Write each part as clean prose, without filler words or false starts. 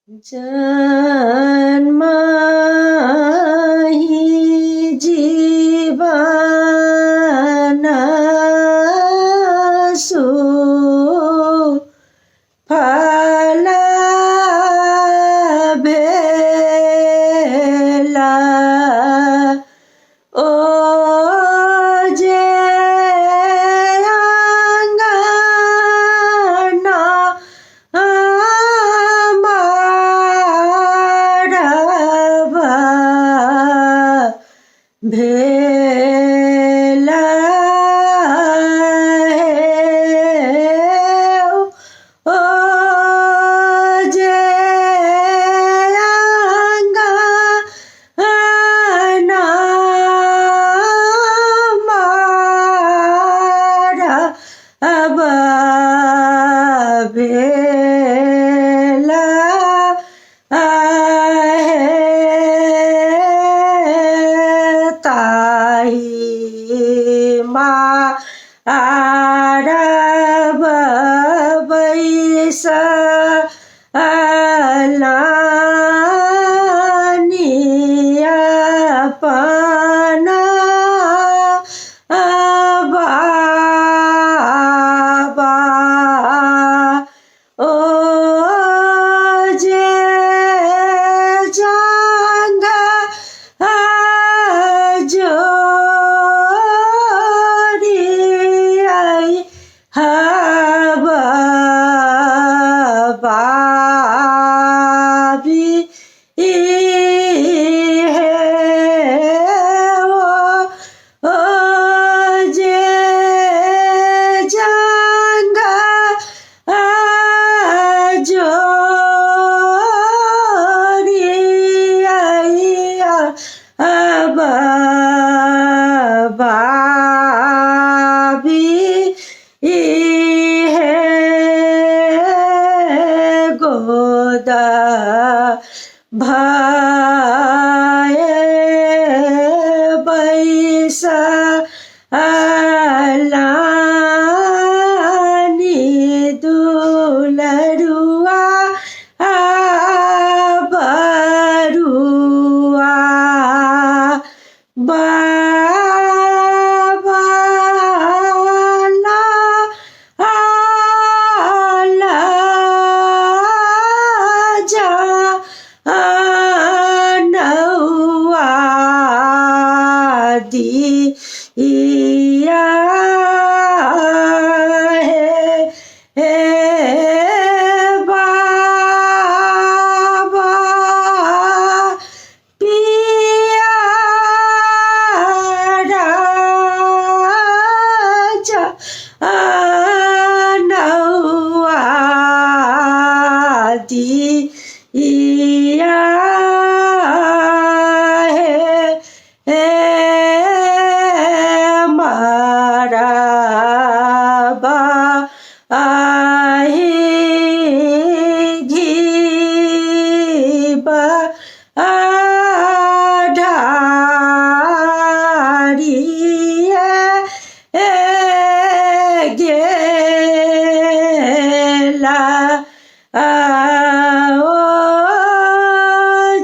जन्माही जीवन सुफल भेला। ओ जे अंगना हमारवा भेला है। ओ जे अंगना हमारवा भेला है। ताही मारव बैसलानी अपना बाबा। ओ जे जंग जोरी आई हवा बाबी है। ओ जे जंग जोरी आई हवा बाबी है। गोद भाए बैसलानी दुलरुआ बरुआ बाबा ला जा नौआ दिया है। बाबा पिया राजा नौआ दिया है। मारवा आहे घीब ढारिए गेला। ओ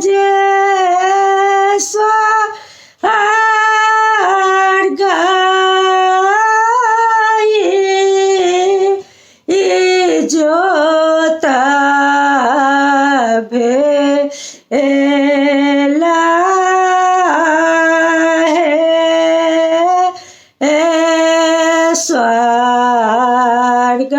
जे स्वर्ग जोत भेला है। स्वर्ग